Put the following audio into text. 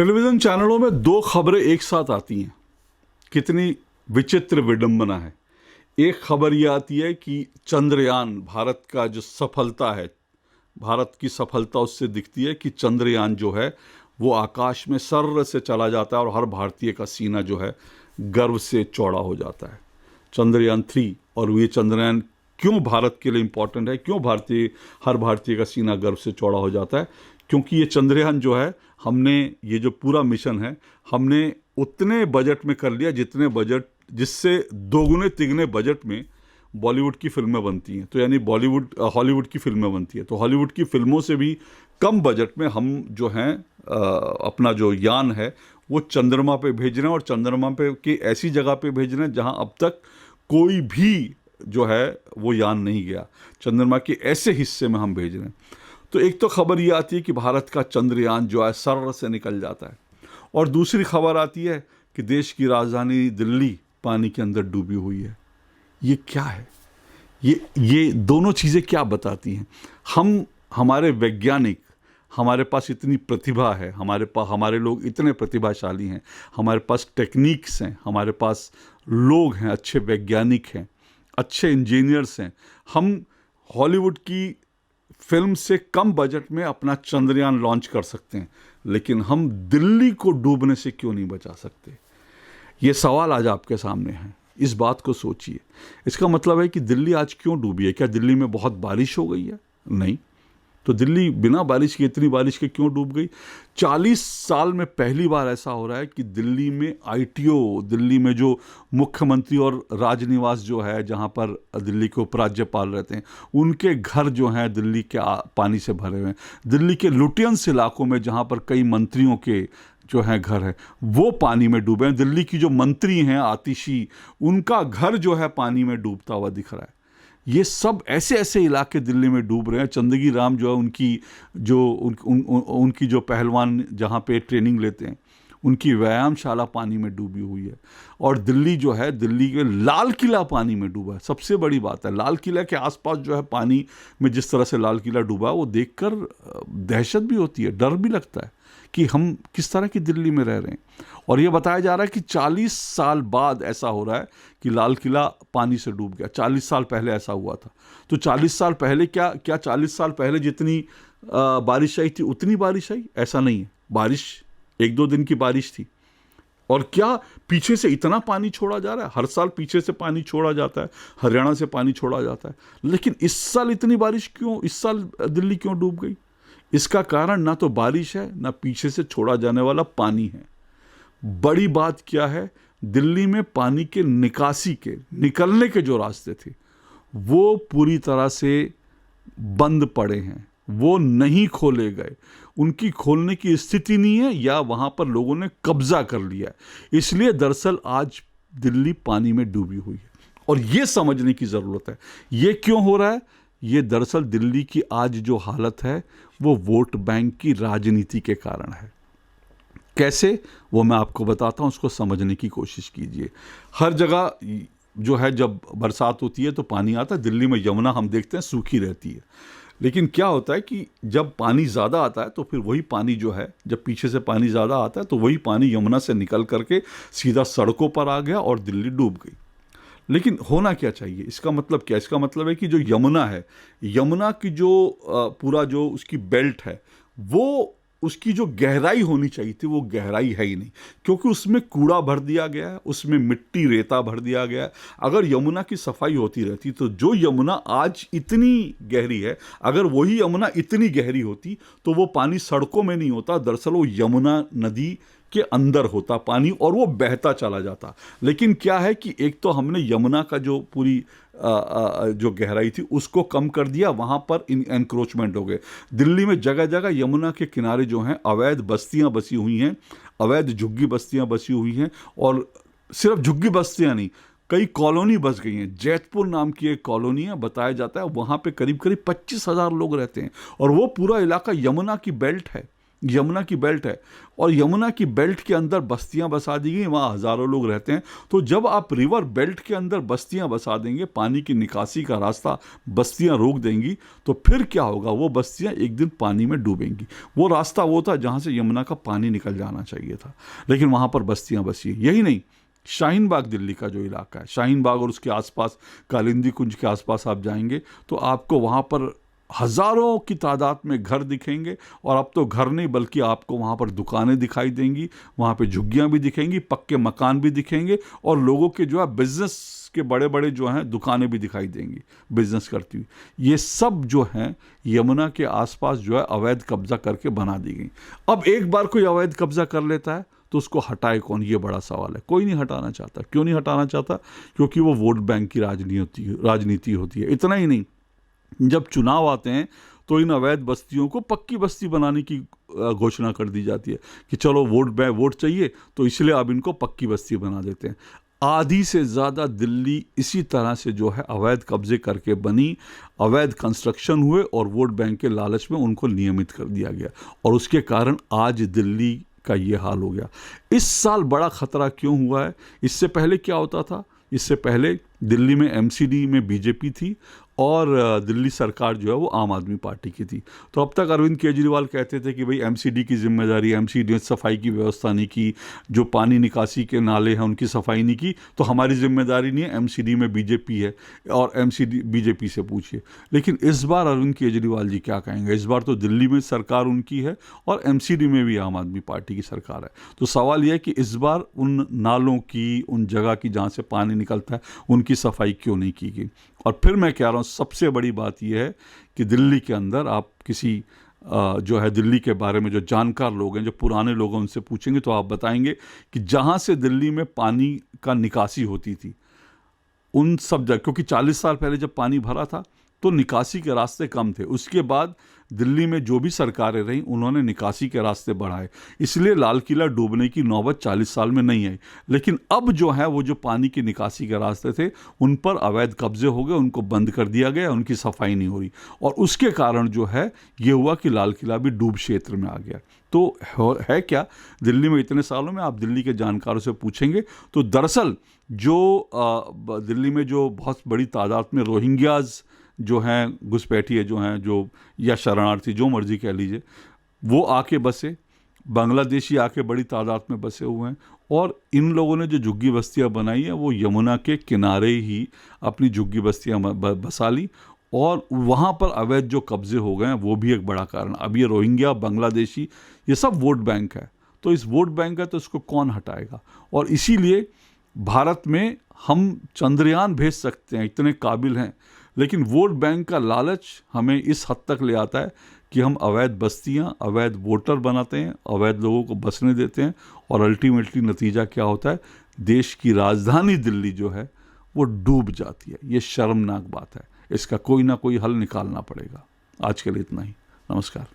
Television चैनलों में दो खबरें एक साथ आती हैं। कितनी विचित्र विडंबना है। एक खबर यह आती है कि चंद्रयान, भारत का जो सफलता है, भारत की सफलता उससे दिखती है कि चंद्रयान जो है वो आकाश में सर्र से चला जाता है और हर भारतीय का सीना जो है गर्व से चौड़ा हो जाता है। चंद्रयान 3। और ये चंद्रयान क्यों भारत के लिए इम्पोर्टेंट है, क्यों हर भारतीय का सीना गर्व से चौड़ा हो जाता है? क्योंकि ये चंद्रयान जो है, हमने ये जो पूरा मिशन है हमने उतने बजट में कर लिया जिससे दोगुने तिगने बजट में बॉलीवुड की फिल्में बनती हैं। तो यानी हॉलीवुड की फिल्में बनती हैं। तो हॉलीवुड की फिल्मों से भी कम बजट में हम जो हैं अपना जो यान है वो चंद्रमा पे भेज रहे हैं, और चंद्रमा पे की ऐसी जगह पे भेज रहे हैं जहां अब तक कोई भी जो है वो यान नहीं गया। चंद्रमा के ऐसे हिस्से में हम भेज रहे हैं। तो एक तो खबर ये आती है कि भारत का चंद्रयान जो है सर्र से निकल जाता है, और दूसरी खबर आती है कि देश की राजधानी दिल्ली पानी के अंदर डूबी हुई है। ये क्या है? ये दोनों चीज़ें क्या बताती हैं? हमारे वैज्ञानिक, हमारे पास इतनी प्रतिभा है, हमारे लोग इतने प्रतिभाशाली हैं, हमारे पास टेक्निक्स हैं, हमारे पास लोग हैं, अच्छे वैज्ञानिक हैं, अच्छे इंजीनियर्स हैं। हम हॉलीवुड की फिल्म से कम बजट में अपना चंद्रयान लॉन्च कर सकते हैं, लेकिन हम दिल्ली को डूबने से क्यों नहीं बचा सकते? ये सवाल आज आपके सामने है। इस बात को सोचिए। इसका मतलब है कि दिल्ली आज क्यों डूबी है? क्या दिल्ली में बहुत बारिश हो गई है? नहीं। तो दिल्ली बिना बारिश के, इतनी बारिश के क्यों डूब गई? 40 साल में पहली बार ऐसा हो रहा है कि दिल्ली में आईटीओ, दिल्ली में जो मुख्यमंत्री और राजनिवास जो है, जहां पर दिल्ली के उपराज्यपाल रहते हैं, उनके घर जो हैं दिल्ली के पानी से भरे हुए हैं। दिल्ली के लुटियंस इलाकों में जहां पर कई मंत्रियों के जो हैं घर है वो पानी में डूबे हैं। दिल्ली की जो मंत्री हैं आतिशी, उनका घर जो है पानी में डूबता हुआ दिख रहा है। ये सब ऐसे ऐसे इलाके दिल्ली में डूब रहे हैं। चंदगी राम जो है, उनकी जो पहलवान जहाँ पे ट्रेनिंग लेते हैं, उनकी व्यायामशाला पानी में डूबी हुई है। और दिल्ली जो है, दिल्ली के लाल किला पानी में डूबा है। सबसे बड़ी बात है, लाल किला के आसपास जो है पानी में जिस तरह से लाल किला डूबा है, वो देखकर दहशत भी होती है, डर भी लगता है कि हम किस तरह की दिल्ली में रह रहे हैं। और ये बताया जा रहा है कि 40 साल बाद ऐसा हो रहा है कि लाल किला पानी से डूब गया। 40 साल पहले ऐसा हुआ था। तो 40 साल पहले क्या 40 साल पहले जितनी बारिश आई थी उतनी बारिश आई? ऐसा नहीं है। बारिश 1-2 दिन की बारिश थी। और क्या पीछे से इतना पानी छोड़ा जा रहा है? हर साल पीछे से पानी छोड़ा जाता है, हरियाणा से पानी छोड़ा जाता है, लेकिन इस साल इतनी बारिश क्यों? इस साल दिल्ली क्यों डूब गई? इसका कारण ना तो बारिश है, ना पीछे से छोड़ा जाने वाला पानी है। बड़ी बात क्या है? दिल्ली में पानी के निकलने के जो रास्ते थे वो पूरी तरह से बंद पड़े हैं, वो नहीं खोले गए। उनकी खोलने की स्थिति नहीं है, या वहां पर लोगों ने कब्जा कर लिया है। इसलिए दरअसल आज दिल्ली पानी में डूबी हुई है, और ये समझने की जरूरत है ये क्यों हो रहा है। ये दरअसल दिल्ली की आज जो हालत है वो वोट बैंक की राजनीति के कारण है। कैसे, वो मैं आपको बताता हूं, उसको समझने की कोशिश कीजिए। हर जगह जो है जब बरसात होती है तो पानी आता है। दिल्ली में यमुना हम देखते हैं सूखी रहती है, लेकिन क्या होता है कि जब पानी ज़्यादा आता है तो फिर वही पानी जो है, जब पीछे से पानी ज़्यादा आता है तो वही पानी यमुना से निकल करके सीधा सड़कों पर आ गया और दिल्ली डूब गई। लेकिन होना क्या चाहिए? इसका मतलब क्या? इसका मतलब है कि जो यमुना है, यमुना की जो पूरा जो उसकी बेल्ट है, वो उसकी जो गहराई होनी चाहिए थी वो गहराई है ही नहीं, क्योंकि उसमें कूड़ा भर दिया गया है, उसमें मिट्टी रेता भर दिया गया है। अगर यमुना की सफाई होती रहती तो जो यमुना आज इतनी गहरी है, अगर वही यमुना इतनी गहरी होती तो वो पानी सड़कों में नहीं होता। दरअसल वो यमुना नदी के अंदर होता पानी और वो बहता चला जाता। लेकिन क्या है कि एक तो हमने यमुना का जो पूरी जो गहराई थी उसको कम कर दिया, वहाँ पर एनक्रोचमेंट हो गए। दिल्ली में जगह जगह यमुना के किनारे जो हैं अवैध बस्तियाँ बसी हुई हैं, अवैध झुग्गी बस्तियाँ बसी हुई हैं। और सिर्फ झुग्गी बस्तियाँ नहीं, कई कॉलोनी बस गई हैं। जैतपुर नाम की एक कॉलोनी है, बताया जाता है वहाँ पे करीब करीब 25,000 लोग रहते हैं, और वो पूरा इलाका यमुना की बेल्ट है। यमुना की बेल्ट है, और यमुना की बेल्ट के अंदर बस्तियां बसा दी गई, वहाँ हज़ारों लोग रहते हैं। तो जब आप रिवर बेल्ट के अंदर बस्तियां बसा देंगे, पानी की निकासी का रास्ता बस्तियां रोक देंगी, तो फिर क्या होगा, वो बस्तियां एक दिन पानी में डूबेंगी। वो रास्ता वो था जहाँ से यमुना का पानी निकल जाना चाहिए था, लेकिन वहाँ पर बस्तियां बसी। यही नहीं, शाहीन बाग दिल्ली का जो इलाका है, शाहीन बाग और उसके आसपास कालिंदी कुंज के आसपास आप जाएंगे तो आपको वहाँ पर हज़ारों की तादाद में घर दिखेंगे, और अब तो घर नहीं बल्कि आपको वहाँ पर दुकानें दिखाई देंगी, वहाँ पे झुग्गियाँ भी दिखेंगी, पक्के मकान भी दिखेंगे, और लोगों के जो है बिजनेस के बड़े बड़े जो हैं दुकानें भी दिखाई देंगी बिजनेस करती हुई। ये सब जो हैं यमुना के आसपास जो है अवैध कब्जा करके बना दी गई। अब एक बार कोई अवैध कब्जा कर लेता है तो उसको हटाए कौन, ये बड़ा सवाल है। कोई नहीं हटाना चाहता। क्यों नहीं हटाना चाहता? क्योंकि वो वोट बैंक की राजनीति होती है। इतना ही नहीं, जब चुनाव आते हैं तो इन अवैध बस्तियों को पक्की बस्ती बनाने की घोषणा कर दी जाती है कि चलो वोट चाहिए तो इसलिए अब इनको पक्की बस्ती बना देते हैं। आधी से ज़्यादा दिल्ली इसी तरह से जो है अवैध कब्जे करके बनी, अवैध कंस्ट्रक्शन हुए और वोट बैंक के लालच में उनको नियमित कर दिया गया, और उसके कारण आज दिल्ली का ये हाल हो गया। इस साल बड़ा खतरा क्यों हुआ है? इससे पहले क्या होता था? इससे पहले दिल्ली में एमसीडी में बीजेपी थी और दिल्ली सरकार जो है वो आम आदमी पार्टी की थी। तो अब तक अरविंद केजरीवाल कहते थे कि भाई एमसीडी की जिम्मेदारी, एमसीडी ने सफाई की व्यवस्था नहीं की, जो पानी निकासी के नाले हैं उनकी सफाई नहीं की, तो हमारी जिम्मेदारी नहीं है, एमसीडी में बीजेपी है और एमसीडी बीजेपी से पूछिए। लेकिन इस बार अरविंद केजरीवाल जी क्या कहेंगे? इस बार तो दिल्ली में सरकार उनकी है और एमसीडी में भी आम आदमी पार्टी की सरकार है। तो सवाल यह है कि इस बार उन नालों की, उन जगह की जहाँ से पानी निकलता है, उनकी सफाई क्यों नहीं की गई? और फिर मैं कह रहा हूँ सबसे बड़ी बात यह है कि दिल्ली के अंदर आप किसी जो है दिल्ली के बारे में जो जानकार लोग हैं, जो पुराने लोग हैं, उनसे पूछेंगे तो आप बताएंगे कि जहाँ से दिल्ली में पानी का निकासी होती थी उन सब जगह, क्योंकि 40 साल पहले जब पानी भरा था तो निकासी के रास्ते कम थे। उसके बाद दिल्ली में जो भी सरकारें रहीं उन्होंने निकासी के रास्ते बढ़ाए, इसलिए लाल किला डूबने की नौबत 40 साल में नहीं आई। लेकिन अब जो है वो जो पानी की निकासी के रास्ते थे उन पर अवैध कब्जे हो गए, उनको बंद कर दिया गया, उनकी सफाई नहीं हो रही, और उसके कारण जो है ये हुआ कि लाल किला भी डूब क्षेत्र में आ गया। तो है क्या दिल्ली में इतने सालों में? आप दिल्ली के जानकारों से पूछेंगे तो दरअसल जो दिल्ली में जो बहुत बड़ी तादाद में रोहिंग्याज जो हैं, घुसपैठिए जो हैं, जो या शरणार्थी, जो मर्जी कह लीजिए, वो आके बसे, बांग्लादेशी आके बड़ी तादाद में बसे हुए हैं, और इन लोगों ने जो झुग्गी बस्तियां बनाई हैं वो यमुना के किनारे ही अपनी झुग्गी बस्तियां बसा ली, और वहाँ पर अवैध जो कब्जे हो गए हैं वो भी एक बड़ा कारण। अब ये रोहिंग्या, बांग्लादेशी, ये सब वोट बैंक है। तो इस वोट बैंक है तो इसको कौन हटाएगा? और इसीलिए भारत में हम चंद्रयान भेज सकते हैं, इतने काबिल हैं, लेकिन वोट बैंक का लालच हमें इस हद तक ले आता है कि हम अवैध बस्तियां, अवैध वोटर बनाते हैं, अवैध लोगों को बसने देते हैं, और अल्टीमेटली नतीजा क्या होता है? देश की राजधानी दिल्ली जो है वो डूब जाती है। ये शर्मनाक बात है, इसका कोई ना कोई हल निकालना पड़ेगा। आज के लिए इतना ही। नमस्कार।